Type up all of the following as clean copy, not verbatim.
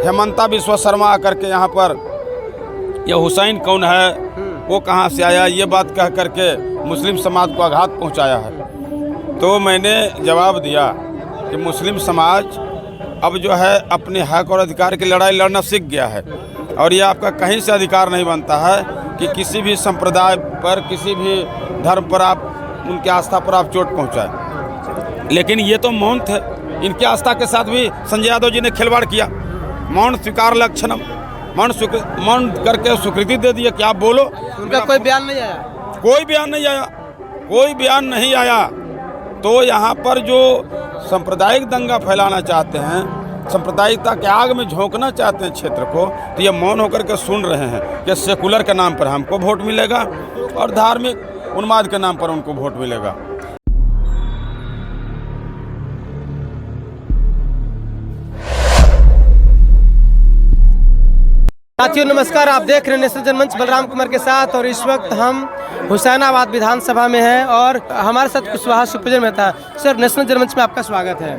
हेमंता बिश्वा शर्मा आकर के यहाँ पर ये हुसैन कौन है, वो कहाँ से आया, ये बात कह करके मुस्लिम समाज को आघात पहुँचाया है। तो मैंने जवाब दिया कि मुस्लिम समाज अब जो है अपने हक और अधिकार की लड़ाई लड़ना सीख गया है और ये आपका कहीं से अधिकार नहीं बनता है कि किसी भी संप्रदाय पर, किसी भी धर्म पर आप उनकी आस्था पर आप चोट पहुंचाएं। लेकिन ये तो मौन थे, इनकी आस्था के साथ भी संजय यादव जी ने खिलवाड़ किया। मौन स्वीकार लक्षणम, मौन करके स्वीकृति दे दिया कि आप बोलो। उनका कोई बयान नहीं आया, कोई बयान नहीं आया, कोई बयान नहीं आया। तो यहाँ पर जो सांप्रदायिक दंगा फैलाना चाहते हैं, सांप्रदायिकता के आग में झोंकना चाहते हैं क्षेत्र को, तो ये मौन होकर के सुन रहे हैं कि सेकुलर के नाम पर हमको वोट मिलेगा और धार्मिक उन्माद के नाम पर उनको वोट मिलेगा। साथियों नमस्कार, आप देख रहे हैं नेशनल जनमंच बलराम कुमार के साथ और इस वक्त हम हुसैनाबाद विधानसभा में हैं और हमारे साथ कुशवाहा सुखविजय मेहता। सर, नेशनल जनमंच में आपका स्वागत है।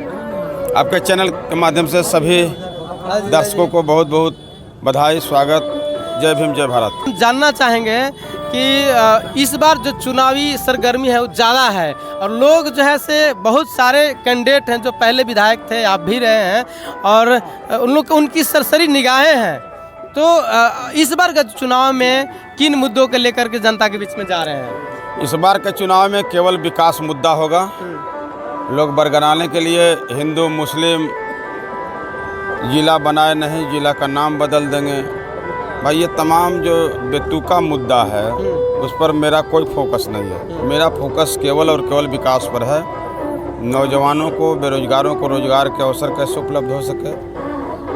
आपके चैनल के माध्यम से सभी दर्शकों को बहुत बहुत बधाई, स्वागत। जय भीम, जय भारत। जानना चाहेंगे कि इस बार जो चुनावी सरगर्मी है वो ज़्यादा है और लोग जो है से बहुत सारे कैंडिडेट हैं जो पहले विधायक थे, आप भी रहे हैं, और उन लोग उनकी सरसरी निगाहें हैं। तो इस बार के चुनाव में किन मुद्दों को लेकर के जनता के बीच में जा रहे हैं? इस बार के चुनाव में केवल विकास मुद्दा होगा। लोग बरगराने के लिए हिंदू मुस्लिम जिला बनाए नहीं, जिला का नाम बदल देंगे। भाई ये तमाम जो बेतुका मुद्दा है उस पर मेरा कोई फोकस नहीं है। मेरा फोकस केवल और केवल विकास पर है। नौजवानों को, बेरोजगारों को रोजगार के अवसर कैसे उपलब्ध हो सके,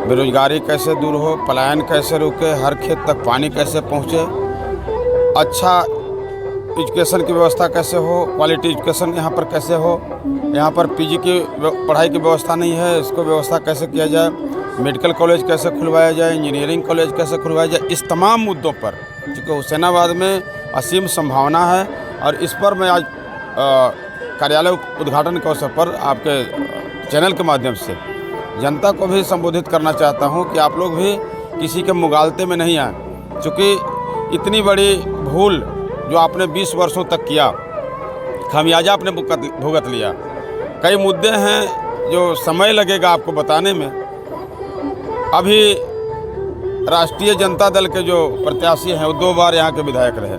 बेरोजगारी कैसे दूर हो, पलायन कैसे रुके, हर खेत तक पानी कैसे पहुँचे, अच्छा एजुकेशन की व्यवस्था कैसे हो, क्वालिटी एजुकेशन यहाँ पर कैसे हो। यहाँ पर पीजी की पढ़ाई की व्यवस्था नहीं है, इसको व्यवस्था कैसे किया जाए, मेडिकल कॉलेज कैसे खुलवाया जाए, इंजीनियरिंग कॉलेज कैसे खुलवाया जाए। इस तमाम मुद्दों पर क्योंकि हुसैनाबाद में असीम संभावना है और इस पर मैं आज कार्यालय उद्घाटन के अवसर पर आपके चैनल के माध्यम से जनता को भी संबोधित करना चाहता हूं कि आप लोग भी किसी के मुगालते में नहीं आए, क्योंकि इतनी बड़ी भूल जो आपने 20 वर्षों तक किया, खामियाजा आपने भुगत लिया। कई मुद्दे हैं जो समय लगेगा आपको बताने में। अभी राष्ट्रीय जनता दल के जो प्रत्याशी हैं वो 2 बार यहाँ के विधायक रहे,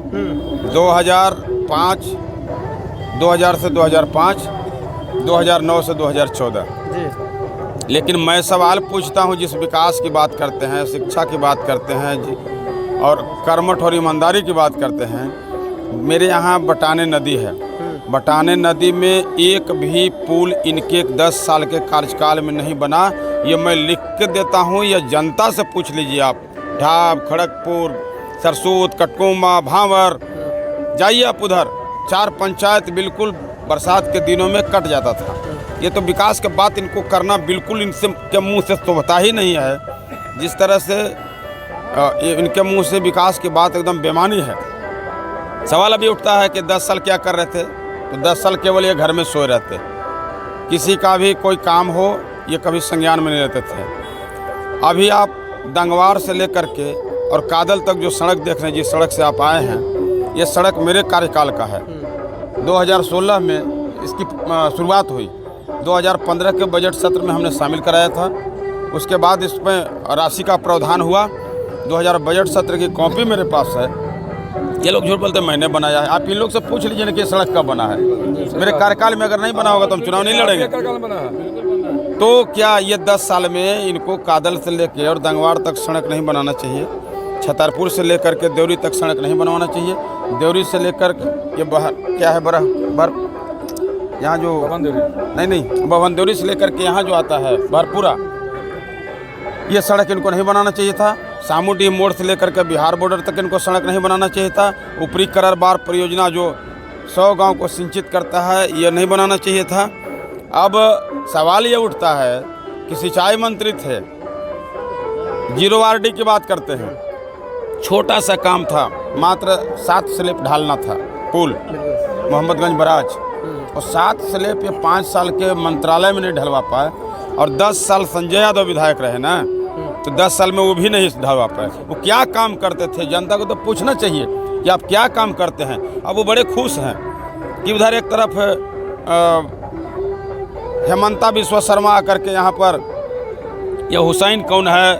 2005, 2000 से 2005, 2009 से 2014। लेकिन मैं सवाल पूछता हूँ, जिस विकास की बात करते हैं, शिक्षा की बात करते हैं और कर्मठ और ईमानदारी की बात करते हैं, मेरे यहाँ बटाने नदी है। बटाने नदी में एक भी पुल इनके 10 साल के कार्यकाल में नहीं बना। ये मैं लिख के देता हूँ, यह जनता से पूछ लीजिए आप। ढाब, खड़गपुर, सरसूत, कटकुम्बा, भांवर, जाइए आप उधर, 4 पंचायत बिल्कुल बरसात के दिनों में कट जाता था। ये तो विकास के बात इनको करना बिल्कुल इनसे के मुंह से शोभता ही नहीं है। जिस तरह से इनके मुंह से विकास की बात एकदम बेमानी है। सवाल अभी उठता है कि 10 साल क्या कर रहे थे, तो 10 साल केवल ये घर में सोए रहते, किसी का भी कोई काम हो ये कभी संज्ञान में नहीं रहते थे। अभी आप डंगवार से लेकर के और कादल तक जो सड़क देख रहे हैं, जिस सड़क से आप आए हैं, ये सड़क मेरे कार्यकाल का है। 2016 में इसकी शुरुआत हुई, 2015 के बजट सत्र में हमने शामिल कराया था। उसके बाद इसमें राशि का प्रावधान हुआ। 2000 बजट सत्र की कॉपी मेरे पास है। ये लोग झूठ बोलते मैंने बनाया है। आप इन लोग से पूछ लीजिए ना कि सड़क कब बना है। मेरे कार्यकाल में अगर नहीं बना होगा तो हम चुनाव नहीं लड़ेंगे। तो क्या ये 10 साल में इनको कादल से लेकर और दंगवार तक सड़क नहीं बनाना चाहिए? छतरपुर से लेकर के देवरी तक सड़क नहीं बनवाना चाहिए? देवरी से लेकर ये क्या है बर यहाँ जो नहीं भवनदेवरी से लेकर के यहाँ जो आता है भरपूरा, ये सड़क इनको नहीं बनाना चाहिए था। सामूडीह मोड़ से लेकर के बिहार बॉर्डर तक इनको सड़क नहीं बनाना चाहिए था। ऊपरी कररबार परियोजना जो 100 गांव को सिंचित करता है, ये नहीं बनाना चाहिए था। अब सवाल ये उठता है कि सिंचाई मंत्री थे, 0 RD की बात करते हैं, छोटा सा काम था, मात्र 7 स्लिप ढालना था पुल मोहम्मदगंज बराज, और 7 स्लिप ये 5 साल के मंत्रालय में नहीं ढलवा पाए। और 10 साल संजय यादव विधायक रहे ना, तो तो 10 साल में वो भी नहीं सुधार पाए। वो क्या काम करते थे, जनता को तो पूछना चाहिए कि आप क्या काम करते हैं। अब वो बड़े खुश हैं कि उधर एक तरफ हेमंता बिश्वा शर्मा आकर के यहाँ पर ये हुसैन कौन है,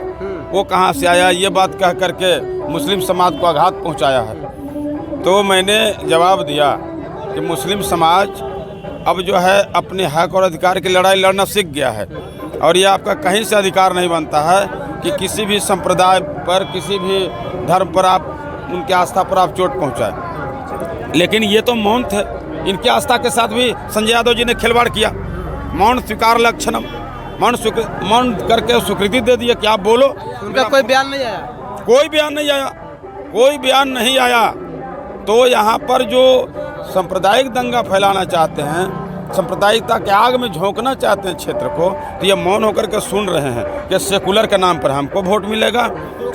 वो कहाँ से आया, ये बात कह करके मुस्लिम समाज को आघात पहुँचाया है। तो मैंने जवाब दिया कि मुस्लिम समाज अब जो है अपने हक और अधिकार की लड़ाई लड़ना सीख गया है, और ये आपका कहीं से अधिकार नहीं बनता है कि किसी भी संप्रदाय पर, किसी भी धर्म पर आप उनकी आस्था पर आप चोट पहुंचाएं। लेकिन ये तो मौन थे, इनकी आस्था के साथ भी संजय यादव जी ने खिलवाड़ किया। मौन स्वीकार लक्षणम, मौन करके स्वीकृति दे दिया कि आप बोलो। उनका कोई बयान नहीं आया, कोई बयान नहीं आया, कोई बयान नहीं आया। तो यहाँ पर जो सांप्रदायिक दंगा फैलाना चाहते हैं, सांप्रदायिकता के आग में झोंकना चाहते हैं क्षेत्र को, तो ये मौन होकर के सुन रहे हैं कि सेकुलर के नाम पर हमको वोट मिलेगा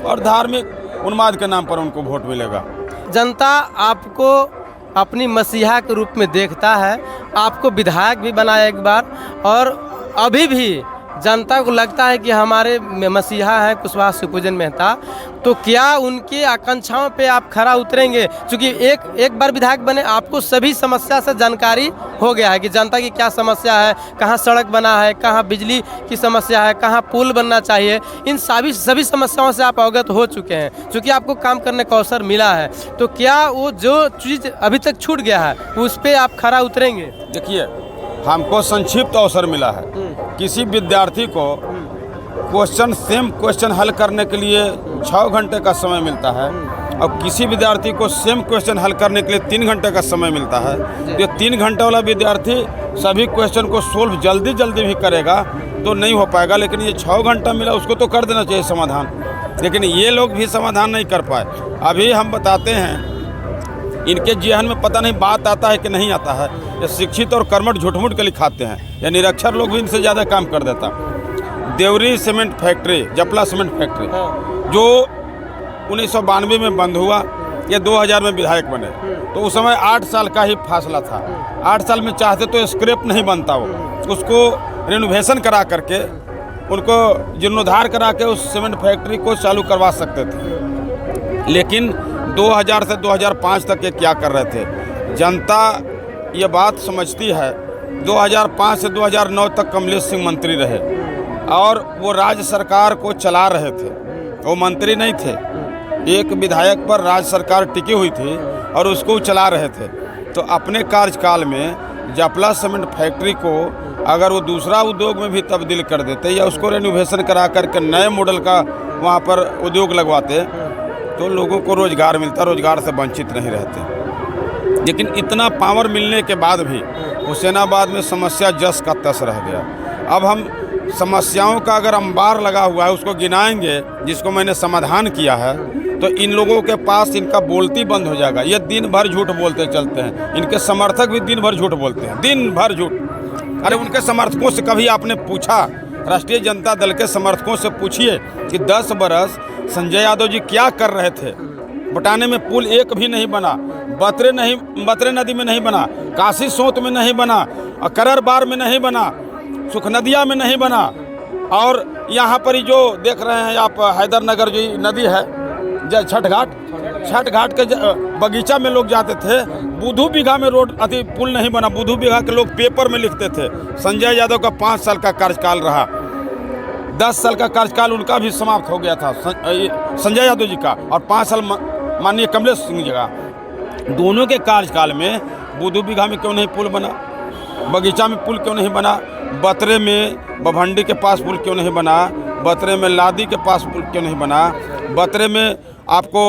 और धार्मिक उन्माद के नाम पर उनको वोट मिलेगा। जनता आपको अपनी मसीहा के रूप में देखता है, आपको विधायक भी बनाया एक बार, और अभी भी जनता को लगता है कि हमारे मसीहा हैं कुशवाहा शिवपूजन मेहता। तो क्या उनकी आकांक्षाओं पे आप खरा उतरेंगे? क्योंकि एक बार विधायक बने, आपको सभी समस्या से जानकारी हो गया है कि जनता की क्या समस्या है, कहाँ सड़क बना है, कहाँ बिजली की समस्या है, कहाँ पुल बनना चाहिए, इन सभी समस्याओं से आप अवगत हो चुके हैं, क्योंकि आपको काम करने का अवसर मिला है। तो क्या वो जो चीज़ अभी तक छूट गया है उस पर आप खरा उतरेंगे? देखिए, हमको संक्षिप्त अवसर मिला है। किसी विद्यार्थी को सेम क्वेश्चन हल करने के लिए 6 घंटे का समय मिलता है, और किसी विद्यार्थी को सेम क्वेश्चन हल करने के लिए 3 घंटे का समय मिलता है। ये 3 घंटे वाला विद्यार्थी सभी क्वेश्चन को सोल्व जल्दी भी करेगा तो नहीं हो पाएगा, लेकिन ये 6 घंटा मिला, उसको तो कर देना चाहिए समाधान। लेकिन ये लोग भी समाधान नहीं कर पाए। अभी हम बताते हैं, इनके जेहन में पता नहीं बात आता है कि नहीं आता है। ये शिक्षित और कर्मठ झूठ-मूठ के लिखाते हैं, या निरक्षर लोग भी इनसे ज़्यादा काम कर देता। देवरी सीमेंट फैक्ट्री, जपला सीमेंट फैक्ट्री, जो 1992 में बंद हुआ, ये 2000 में विधायक बने, तो उस समय 8 साल का ही फासला था। 8 साल में चाहते तो स्क्रैप नहीं बनता, वो उसको रेनोवेशन करा करके, उनको जीर्णोद्धार करा के उस सीमेंट फैक्ट्री को चालू करवा सकते थे। लेकिन 2000 से 2005 तक ये क्या कर रहे थे? जनता ये बात समझती है। 2005 से 2009 तक कमलेश सिंह मंत्री रहे, और वो राज्य सरकार को चला रहे थे, वो मंत्री नहीं थे। एक विधायक पर राज्य सरकार टिकी हुई थी और उसको चला रहे थे। तो अपने कार्यकाल में जपला सीमेंट फैक्ट्री को अगर वो दूसरा उद्योग में भी तब्दील कर देते, या उसको रेनोवेशन करा करके नए मॉडल का वहाँ पर उद्योग लगवाते, तो लोगों को रोज़गार मिलता, रोज़गार से वंचित नहीं रहते। लेकिन इतना पावर मिलने के बाद भी हुसैनाबाद में समस्या जस का तस रह गया। अब हम समस्याओं का अगर अंबार लगा हुआ है उसको गिनाएंगे, जिसको मैंने समाधान किया है, तो इन लोगों के पास इनका बोलती बंद हो जाएगा। ये दिन भर झूठ बोलते चलते हैं। इनके समर्थक भी दिन भर झूठ बोलते हैं, दिन भर झूठ। अरे उनके समर्थकों से कभी आपने पूछा, राष्ट्रीय जनता दल के समर्थकों से पूछिए कि 10 बरस संजय यादव जी क्या कर रहे थे? बटाने में पुल एक भी नहीं बना, बतरे नदी में नहीं बना, काशी सोत में नहीं बना, करर बार में नहीं बना, सुखनदिया में नहीं बना, और यहाँ पर ही जो देख रहे हैं आप हैदरनगर जो नदी है, छठ घाट के बगीचा में लोग जाते थे। बुधू बीघा में रोड पुल नहीं बना। बुधू बीघा के लोग पेपर में लिखते थे। संजय यादव का 5 साल का कार्यकाल रहा, 10 साल का कार्यकाल उनका भी समाप्त हो गया था, संजय यादव जी का, और 5 साल माननीय कमलेश सिंह जी का। दोनों के कार्यकाल में बुधू बीघा में क्यों नहीं पुल बना, बगीचा में पुल क्यों नहीं बना, बतरे में बभंडी के पास पुल क्यों नहीं बना, बतरे में लादी के पास पुल क्यों नहीं बना, बतरे में आपको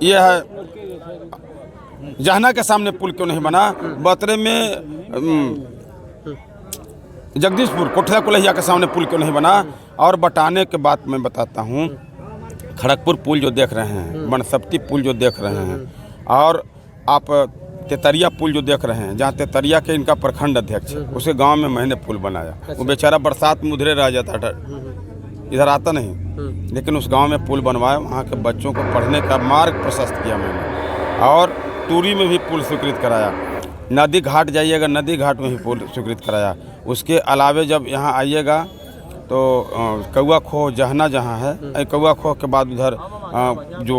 यह है जहना के सामने पुल क्यों नहीं बना, बतरे में जगदीशपुर कोठला कुलहिया के सामने पुल क्यों नहीं बना। और बटाने के बात मैं बताता हूँ, खड़गपुर पुल जो देख रहे हैं, बनसप्ती पुल जो देख रहे हैं, और आप तेतरिया पुल जो देख रहे हैं, जहाँ तेतरिया के इनका प्रखंड अध्यक्ष, उसके गांव में मैंने पुल बनाया। वो बेचारा बरसात में उधरे रह जाता था, इधर आता नहीं, लेकिन उस गांव में पुल बनवाया। वहाँ के बच्चों को पढ़ने का मार्ग प्रशस्त किया मैंने, और टूरी में भी पुल स्वीकृत कराया। नदी घाट जाइएगा, नदी घाट में भी पुल स्वीकृत कराया। उसके अलावे जब यहाँ आइएगा तो कौआ खो जहना जहाँ है, कौआ खो के बाद उधर जो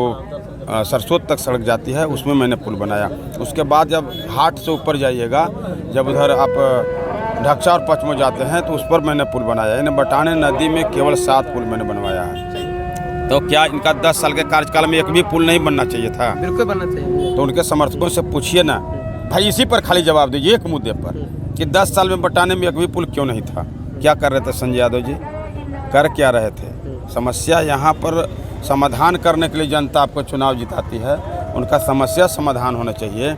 सरसोत तक सड़क जाती है उसमें मैंने पुल बनाया। उसके बाद जब हाट से ऊपर जाइएगा, जब उधर आप ढक्सा और पचमो जाते हैं तो उस पर मैंने पुल बनाया। यानी बटाने नदी में केवल 7 पुल मैंने बनवाया है। तो क्या इनका 10 साल के कार्यकाल में एक भी पुल नहीं बनना चाहिए था? बिल्कुल बनना चाहिए। तो उनके समर्थकों से पूछिए ना भाई, इसी पर खाली जवाब दीजिए एक मुद्दे पर कि 10 साल में बटाने में एक भी पुल क्यों नहीं था? क्या कर रहे थे संजय यादव जी? कर क्या रहे थे? समस्या यहाँ पर समाधान करने के लिए जनता आपको चुनाव जिताती है, उनका समस्या समाधान होना चाहिए।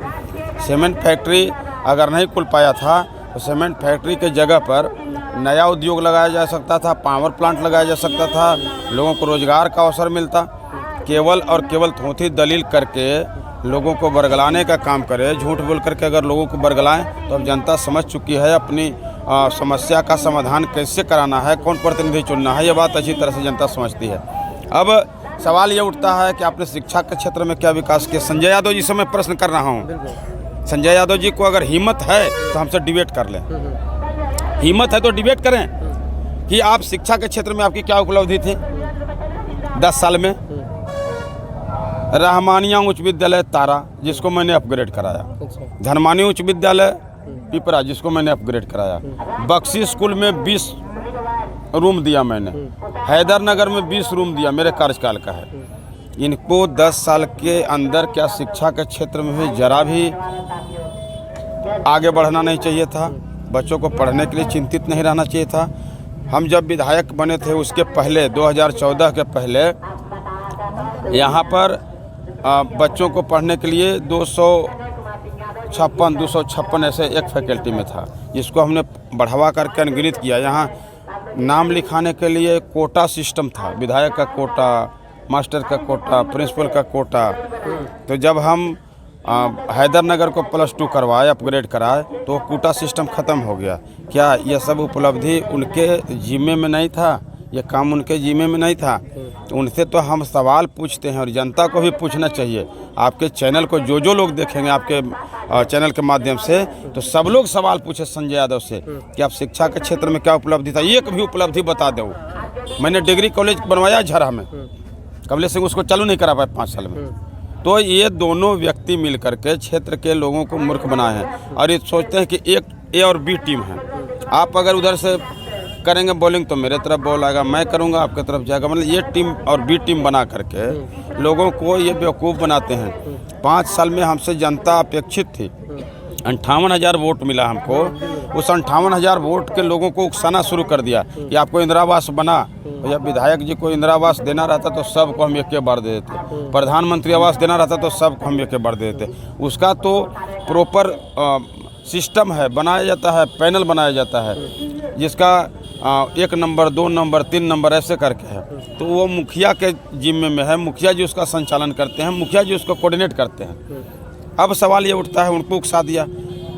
सीमेंट फैक्ट्री अगर नहीं खुल पाया था तो सीमेंट फैक्ट्री के जगह पर नया उद्योग लगाया जा सकता था, पावर प्लांट लगाया जा सकता था, लोगों को रोजगार का अवसर मिलता। केवल और केवल थोथी दलील करके लोगों को बरगलाने का काम करे, झूठ बोल करके अगर लोगों को बरगलाएं, तो अब जनता समझ चुकी है अपनी समस्या का समाधान कैसे कराना है, कौन प्रतिनिधि चुनना है, ये बात अच्छी तरह से जनता समझती है। अब सवाल ये उठता है कि आपने शिक्षा के क्षेत्र में क्या विकास किया? संजय यादव जी से मैं प्रश्न कर रहा हूँ, संजय यादव जी को अगर हिम्मत है तो हमसे डिबेट कर लें, हिम्मत है तो डिबेट करें कि आप शिक्षा के क्षेत्र में आपकी क्या उपलब्धि थी 10 साल में? रहमानिया उच्च विद्यालय तारा, जिसको मैंने अपग्रेड कराया, धनमानी उच्च विद्यालय पिपरा, जिसको मैंने अपग्रेड कराया, बक्सी स्कूल में 20 रूम दिया मैंने, हैदरनगर में 20 रूम दिया, मेरे कार्यकाल का है। इनको 10 साल के अंदर क्या शिक्षा के क्षेत्र में भी जरा भी आगे बढ़ना नहीं चाहिए था? बच्चों को पढ़ने के लिए चिंतित नहीं रहना चाहिए था? हम जब विधायक बने थे उसके पहले 2014 के पहले यहाँ पर बच्चों को पढ़ने के लिए 256 ऐसे एक फैकल्टी में था, जिसको हमने बढ़ावा करके अनगिनत किया। यहाँ नाम लिखाने के लिए कोटा सिस्टम था, विधायक का कोटा, मास्टर का कोटा, प्रिंसिपल का कोटा। तो जब हम हैदरनगर को +2 करवाए, अपग्रेड कराए, तो कोटा सिस्टम ख़त्म हो गया। क्या यह सब उपलब्धि उनके जिम्मे में नहीं था? ये काम उनके जिम्मे में नहीं था? तो उनसे तो हम सवाल पूछते हैं और जनता को भी पूछना चाहिए। आपके चैनल को जो लोग देखेंगे आपके चैनल के माध्यम से, तो सब लोग सवाल पूछे संजय यादव से कि आप शिक्षा के क्षेत्र में क्या उपलब्धि था, एक भी उपलब्धि बता दो। मैंने डिग्री कॉलेज बनवाया झरा में, कमलेश सिंह उसको चालू नहीं करा पाए 5 साल में। तो ये दोनों व्यक्ति मिल करके क्षेत्र के लोगों को मूर्ख बनाए हैं और ये सोचते हैं कि एक ए और बी टीम है। आप अगर उधर से करेंगे बॉलिंग तो मेरे तरफ बॉल आएगा, मैं करूंगा आपके तरफ जाएगा। मतलब ये टीम और बी टीम बना करके लोगों को ये बेवकूफ़ बनाते हैं। 5 साल में हमसे जनता अपेक्षित थी, 58,000 वोट मिला हमको। उस 58,000 वोट के लोगों को उकसाना शुरू कर दिया कि आपको इंदिरा आवास बना। जब विधायक जी को इंदिरा आवास देना रहता तो सबको हम एक बार दे देते, प्रधानमंत्री आवास देना रहता तो सबको हम एक बार दे देते। उसका तो प्रॉपर सिस्टम है, बनाया जाता है, पैनल बनाया जाता है, जिसका 1 नंबर 2 नंबर 3 नंबर ऐसे करके है। तो वो मुखिया के जिम्मे में है, मुखिया जी उसका संचालन करते हैं, मुखिया जी उसको कोऑर्डिनेट करते हैं। अब सवाल ये उठता है, उनको उकसा दिया,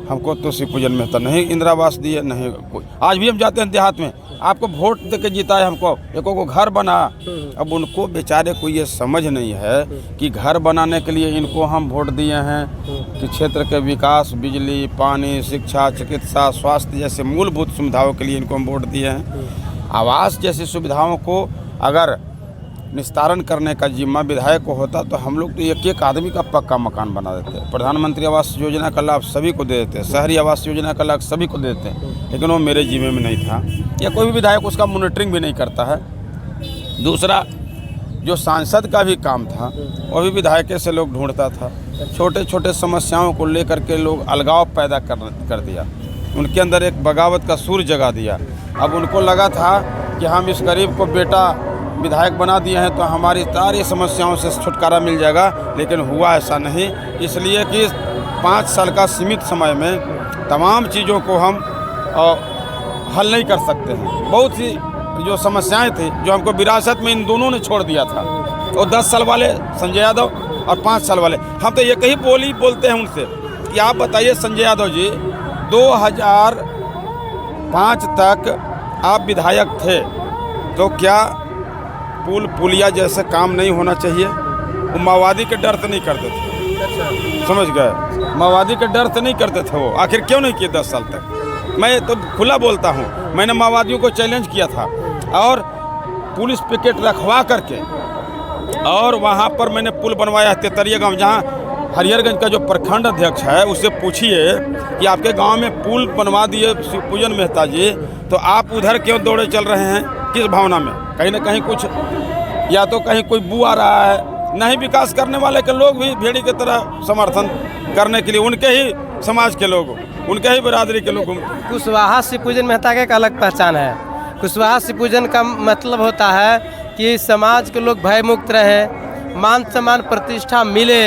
हमको तो शिवपूजन में तो नहीं इंदिरा आवास दिए, नहीं कोई। आज भी हम जाते हैं देहात में, आपको वोट दे के जिताए हमको, एको को घर बना। अब उनको बेचारे को ये समझ नहीं है कि घर बनाने के लिए इनको हम वोट दिए हैं कि क्षेत्र के विकास, बिजली, पानी, शिक्षा, चिकित्सा, स्वास्थ्य जैसे मूलभूत सुविधाओं के लिए इनको हम वोट दिए हैं। आवास जैसी सुविधाओं को अगर निस्तारण करने का जिम्मा विधायक को होता तो हम लोग तो एक आदमी का पक्का मकान बना देते। प्रधानमंत्री आवास योजना का लाभ सभी को दे देते, शहरी आवास योजना का लाभ सभी को देते, लेकिन वो मेरे जिम्मे में नहीं था, या कोई भी विधायक उसका मॉनिटरिंग भी नहीं करता है। दूसरा, जो सांसद का भी काम था वो भी विधायक से लोग ढूंढता था। छोटे छोटे समस्याओं को लेकर के लोग अलगाव पैदा कर दिया, उनके अंदर एक बगावत का सूर जगा दिया। अब उनको लगा था कि हम इस गरीब को बेटा विधायक बना दिए हैं तो हमारी सारी समस्याओं से छुटकारा मिल जाएगा, लेकिन हुआ ऐसा नहीं। इसलिए कि 5 साल का सीमित समय में तमाम चीज़ों को हम हल नहीं कर सकते हैं। बहुत सी जो समस्याएं थी जो हमको विरासत में इन दोनों ने छोड़ दिया था, वो 10 साल वाले संजय यादव और 5 साल वाले। हम तो एक ही बोली बोलते हैं उनसे कि आप बताइए संजय यादव जी, 2005 तक आप विधायक थे तो क्या पुलिया जैसे काम नहीं होना चाहिए? वो माओवादी के डर से नहीं करते थे, समझ गए? माओवादी के डर से नहीं करते थे वो। आखिर क्यों नहीं किए 10 साल तक? मैं तो खुला बोलता हूँ, मैंने माओवादियों को चैलेंज किया था, और पुलिस पिकेट रखवा करके, और वहाँ पर मैंने पुल बनवाया है तेतरिया गाँव, जहाँ हरिहरगंज का जो प्रखंड अध्यक्ष है उससे पूछिए कि आपके गांव में पुल बनवा दिए शिवपूजन मेहता जी, तो आप उधर क्यों दौड़े चल रहे हैं, किस भावना में? कहीं ना कहीं कुछ, या तो कहीं कोई बू आ रहा है, नहीं विकास करने वाले के लोग भी भेड़ी की तरह समर्थन करने के लिए, उनके ही समाज के लोग, उनके ही बिरादरी के लोग। कुशवाहा शिवपूजन मेहता का एक अलग पहचान है। कुशवाहा शिवपूजन का मतलब होता है कि समाज के लोग भयमुक्त रहे, मान सम्मान प्रतिष्ठा मिले,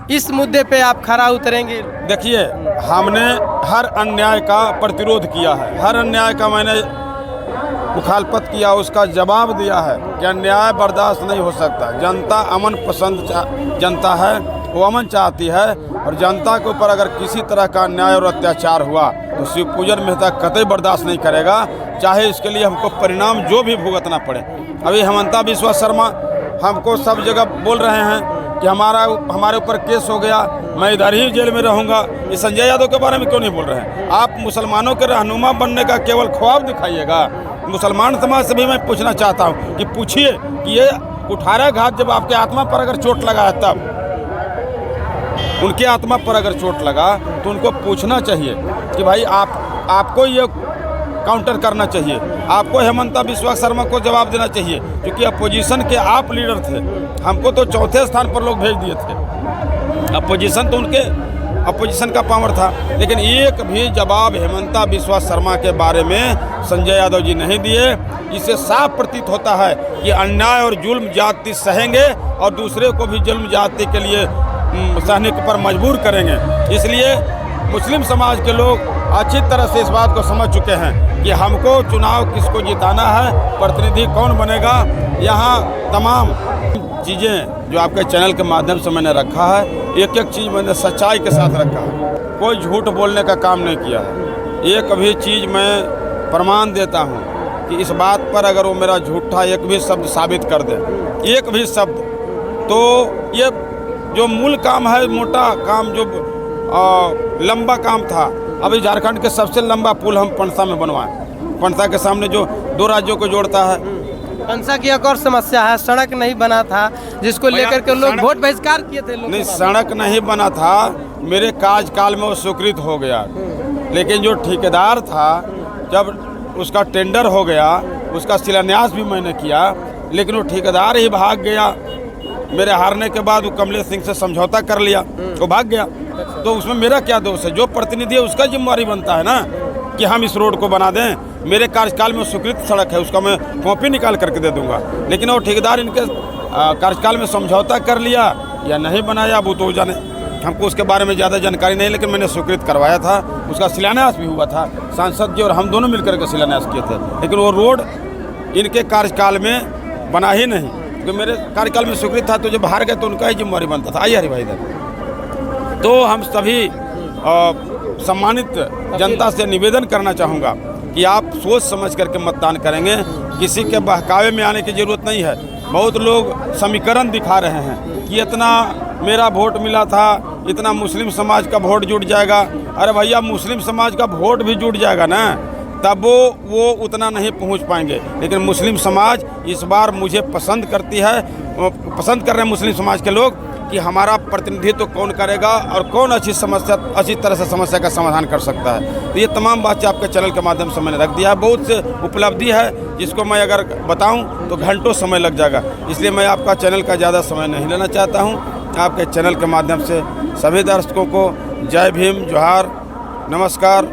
इस मुद्दे पे आप खरा उतरेंगे? देखिए, हमने हर अन्याय का प्रतिरोध किया है, हर अन्याय का मैंने मुखालफत किया, उसका जवाब दिया है कि अन्याय बर्दाश्त नहीं हो सकता। जनता अमन पसंद जनता है, वो अमन चाहती है, और जनता के ऊपर अगर किसी तरह का अन्याय और अत्याचार हुआ तो शिवपूजन मेहता कतई बर्दाश्त नहीं करेगा, चाहे इसके लिए हमको परिणाम जो भी भुगतना पड़े। अभी हेमंता बिस्वा शर्मा हमको सब जगह बोल रहे हैं कि हमारे ऊपर केस हो गया, मैं इधर ही जेल में रहूंगा। ये संजय यादव के बारे में क्यों नहीं बोल रहे हैं? आप मुसलमानों के रहनुमा बनने का केवल ख्वाब दिखाइएगा। मुसलमान समाज से भी मैं पूछना चाहता हूँ कि पूछिए कि ये कुठारा घाट जब आपके आत्मा पर अगर चोट लगा है, तब उनके आत्मा पर अगर चोट लगा तो उनको पूछना चाहिए कि भाई आपको ये काउंटर करना चाहिए, आपको हेमंता बिस्वा शर्मा को जवाब देना चाहिए, क्योंकि अपोजिशन के आप लीडर थे। हमको तो चौथे स्थान पर लोग भेज दिए थे, अपोजिशन तो उनके अपोजिशन का पावर था, लेकिन एक भी जवाब हेमंता बिस्वा शर्मा के बारे में संजय यादव जी नहीं दिए। इससे साफ प्रतीत होता है कि अन्याय और जुल्म जाति सहेंगे और दूसरे को भी जुल्म जाति के लिए सहने पर मजबूर करेंगे। इसलिए मुस्लिम समाज के लोग अच्छी तरह से इस बात को समझ चुके हैं कि हमको चुनाव किसको जिताना है, प्रतिनिधि कौन बनेगा। यहाँ तमाम चीज़ें जो आपके चैनल के माध्यम से मैंने रखा है, एक एक चीज़ मैंने सच्चाई के साथ रखा है, कोई झूठ बोलने का काम नहीं किया है। एक भी चीज़ मैं प्रमाण देता हूँ कि इस बात पर अगर वो मेरा झूठा एक भी शब्द साबित कर दे, एक भी शब्द, तो ये जो मूल काम है, मोटा काम, जो लंबा काम था, अभी झारखंड के सबसे लंबा पुल हम पंसा में बनवाए। पंसा के सामने जो 2 राज्यों को जोड़ता है। पंसा की एक और समस्या है, सड़क नहीं बना था, जिसको लेकर के लोग वोट बहिष्कार किए थे। नहीं, सड़क नहीं बना था, मेरे कार्यकाल में वो स्वीकृत हो गया, लेकिन जो ठेकेदार था, जब उसका टेंडर हो गया, उसका शिलान्यास भी मैंने किया, लेकिन वो ठेकेदार ही भाग गया। मेरे हारने के बाद वो कमलेश सिंह से समझौता कर लिया, वो भाग गया। तो उसमें मेरा क्या दोष है? जो प्रतिनिधि है उसका जिम्मेवारी बनता है ना कि हम इस रोड को बना दें। मेरे कार्यकाल में स्वीकृत सड़क है, उसका मैं कॉपी निकाल करके दे दूंगा, लेकिन वो ठेकेदार इनके कार्यकाल में समझौता कर लिया या नहीं बनाया, वो तो जाने। हमको उसके बारे में ज़्यादा जानकारी नहीं, लेकिन मैंने स्वीकृत करवाया था, उसका शिलान्यास भी हुआ था। सांसद जी और हम दोनों मिलकर के शिलान्यास किए थे, लेकिन वो रोड इनके कार्यकाल में बना ही नहीं, क्योंकि मेरे कार्यकाल में स्वीकृत था। तो जब हार गए तो उनका ही जिम्मेवारी बनता था। आइए हरि भाई इधर। तो हम सभी सम्मानित जनता से निवेदन करना चाहूँगा कि आप सोच समझ करके मतदान करेंगे, किसी के बहकावे में आने की ज़रूरत नहीं है। बहुत लोग समीकरण दिखा रहे हैं कि इतना मेरा वोट मिला था, इतना मुस्लिम समाज का वोट जुट जाएगा। अरे भैया, मुस्लिम समाज का वोट भी जुट जाएगा ना, तब वो उतना नहीं पहुंच पाएंगे। लेकिन मुस्लिम समाज इस बार मुझे पसंद करती है, पसंद कर रहे हैं मुस्लिम समाज के लोग कि हमारा प्रतिनिधित्व कौन करेगा और कौन अच्छी तरह से समस्या का समाधान कर सकता है। तो ये तमाम बातें आपके चैनल के माध्यम से मैंने रख दिया है। बहुत से उपलब्धि है जिसको मैं अगर बताऊं तो घंटों समय लग जाएगा, इसलिए मैं आपका चैनल का ज़्यादा समय नहीं लेना चाहता हूं। आपके चैनल के माध्यम से सभी दर्शकों को जय भीम, जोहार, नमस्कार,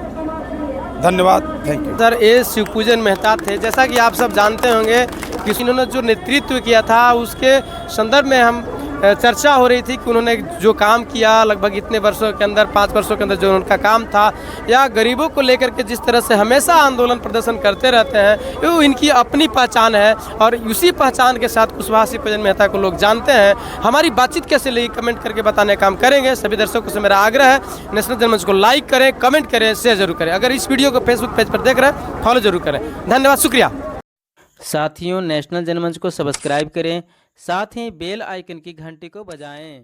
धन्यवाद, थैंक यू। सर, ये शिवपूजन मेहता थे, जैसा कि आप सब जानते होंगे कि इन्होंने जो नेतृत्व किया था उसके संदर्भ में हम चर्चा हो रही थी कि उन्होंने जो काम किया लगभग इतने वर्षों के अंदर, 5 वर्षों के अंदर जो उनका काम था, या गरीबों को लेकर के जिस तरह से हमेशा आंदोलन प्रदर्शन करते रहते हैं, वो इनकी अपनी पहचान है और उसी पहचान के साथ कुशवाहा शिवपूजन मेहता को लोग जानते हैं। हमारी बातचीत कैसे लगी कमेंट करके बताने का काम करेंगे। सभी दर्शकों से मेरा आग्रह है, नेशनल जनमंच को लाइक करें, कमेंट करें, शेयर जरूर करें। अगर इस वीडियो को फेसबुक पेज पर देख रहे हैं, फॉलो जरूर करें। धन्यवाद, शुक्रिया। साथियों, नेशनल जनमंच को सब्सक्राइब करें, साथ ही बेल आइकन की घंटी को बजाएं।